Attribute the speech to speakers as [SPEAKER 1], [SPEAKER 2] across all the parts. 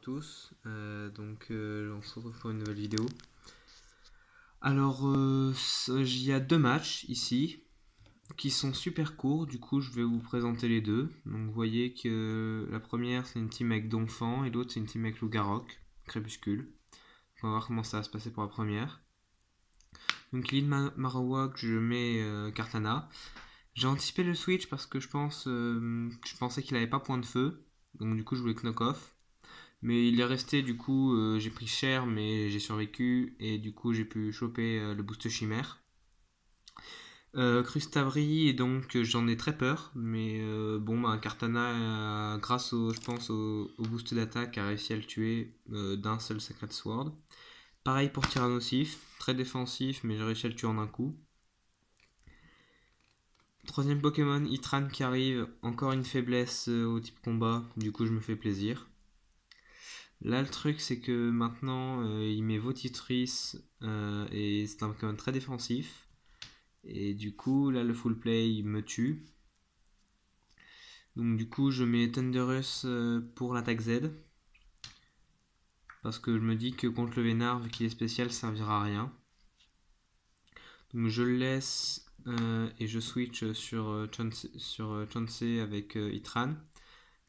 [SPEAKER 1] tous, on se retrouve pour une nouvelle vidéo. Alors, il y a deux matchs ici qui sont super courts, du coup je vais vous présenter les deux. Donc vous voyez que la première c'est une team avec Donphan et l'autre c'est une team avec Loup-Garok, Crépuscule. On va voir comment ça va se passer pour la première. Donc lead Marowak, je mets Kartana. J'ai anticipé le switch parce que je pensais qu'il avait pas point de feu, donc du coup je voulais knock off. Mais il est resté, du coup, j'ai pris cher, mais j'ai survécu, et du coup, j'ai pu choper le boost chimère. Crustabri, et donc j'en ai très peur, mais Kartana, grâce je pense, au boost d'attaque, a réussi à le tuer d'un seul Sacred Sword. Pareil pour Tyrannosif, très défensif, mais j'ai réussi à le tuer en un coup. Troisième Pokémon, Itran qui arrive, encore une faiblesse au type combat, du coup je me fais plaisir. Là, le truc, c'est que maintenant, il met Votitrice et c'est un Pokémon très défensif. Et du coup, là, le full play, il me tue. Donc, du coup, je mets Thunderous pour l'attaque Z. Parce que je me dis que contre le Vénard, vu qu'il est spécial, ça servira à rien. Donc, je le laisse et je switch sur Chansey avec Itran.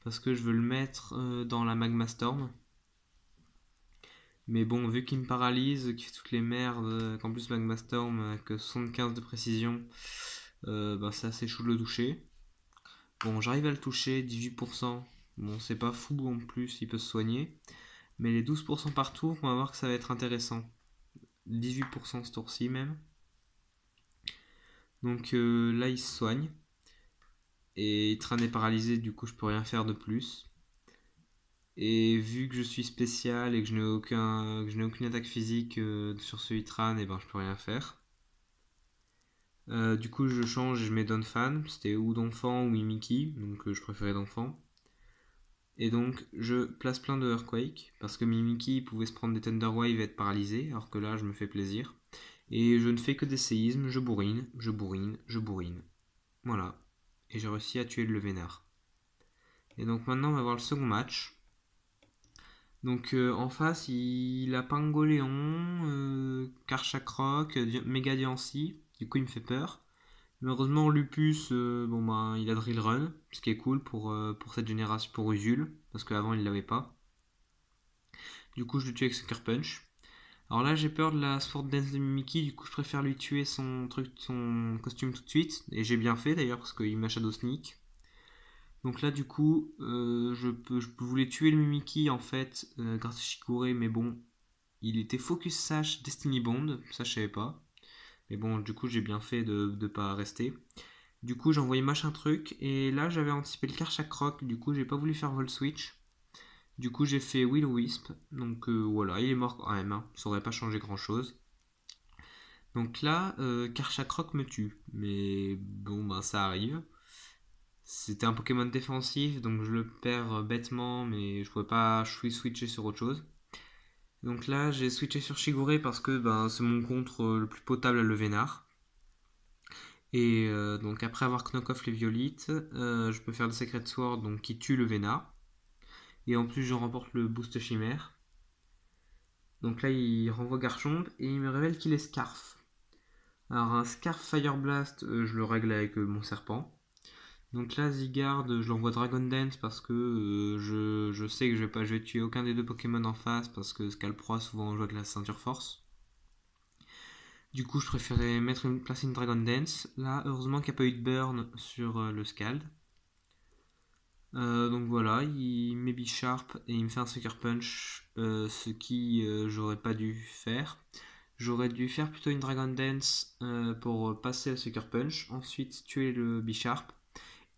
[SPEAKER 1] Parce que je veux le mettre dans la Magma Storm. Mais bon, vu qu'il me paralyse, qu'il fait toutes les merdes, qu'en plus Magma Storm avec 75 de précision, c'est assez chaud de le toucher. Bon, j'arrive à le toucher, 18%. Bon, c'est pas fou en plus, il peut se soigner. Mais les 12% par tour, on va voir que ça va être intéressant. 18% ce tour-ci même. Donc là, il se soigne. Et Itran est paralysé, du coup, je peux rien faire de plus. Et vu que je suis spécial et que je n'ai aucune attaque physique sur ce Itran, et ben je peux rien faire. Du coup, je change et je mets Donphan. C'était ou Donphan ou Mimikyu, donc je préférais Donphan. Et donc, je place plein de Earthquake parce que Mimikyu pouvait se prendre des Thunder Wave et être paralysé, alors que là, je me fais plaisir. Et je ne fais que des séismes, je bourrine, je bourrine, je bourrine. Voilà. Et j'ai réussi à tuer le Vénard. Et donc maintenant, on va voir le second match. Donc en face, il a Pangoléon, Karchakrok, Mega Diancie. Du coup, il me fait peur. Malheureusement, Lupus, il a Drill Run, ce qui est cool pour cette génération, pour Usul, parce qu'avant il l'avait pas. Du coup, je le tue avec Sucker Punch. Alors là, j'ai peur de la Sword Dance de Mimikyu, du coup, je préfère lui tuer son costume tout de suite. Et j'ai bien fait d'ailleurs, parce qu'il m'a Shadow Sneak. Donc là, du coup, je voulais tuer le Mimikyu en fait, grâce à Shikure, mais bon, il était Focus Sash Destiny Bond, ça je savais pas. Mais bon, du coup, j'ai bien fait de ne pas rester. Du coup, j'ai envoyé machin truc. Et là, j'avais anticipé le Karchakrok. Du coup, j'ai pas voulu faire Volt Switch. Du coup, j'ai fait Will-O-Wisp. Donc voilà, il est mort quand même. Hein. Ça aurait pas changé grand chose. Donc là, Karchakrok me tue. Mais bon, ça arrive. C'était un Pokémon défensif. Donc je le perds bêtement. Mais je pouvais pas switcher sur autre chose. Donc là, j'ai switché sur Shigure parce que c'est mon contre le plus potable à Levénard. Et donc après avoir knock off les violites, je peux faire le Sacred Sword donc, qui tue le Vénard. Et en plus je remporte le boost chimère. Donc là il renvoie Garchomp et il me révèle qu'il est Scarf. Alors un Scarf Fire Blast, je le règle avec mon serpent. Donc là Zygarde, je l'envoie Dragon Dance parce que je sais que je vais tuer aucun des deux Pokémon en face parce que Scalproie souvent joue avec la ceinture force. Du coup, je préférais placer une Dragon Dance. Là, heureusement qu'il n'y a pas eu de burn sur le Scald. Donc voilà, il met Bisharp et il me fait un Sucker Punch, ce qui j'aurais pas dû faire. J'aurais dû faire plutôt une Dragon Dance pour passer le Sucker Punch, ensuite tuer le Bisharp.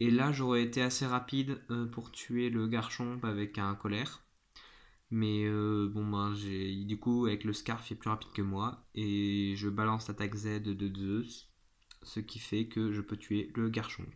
[SPEAKER 1] Et là, j'aurais été assez rapide pour tuer le Garchomp avec un colère. Mais du coup, avec le Scarf, il est plus rapide que moi. Et je balance l'attaque Z de Zeus, ce qui fait que je peux tuer le Garchomp.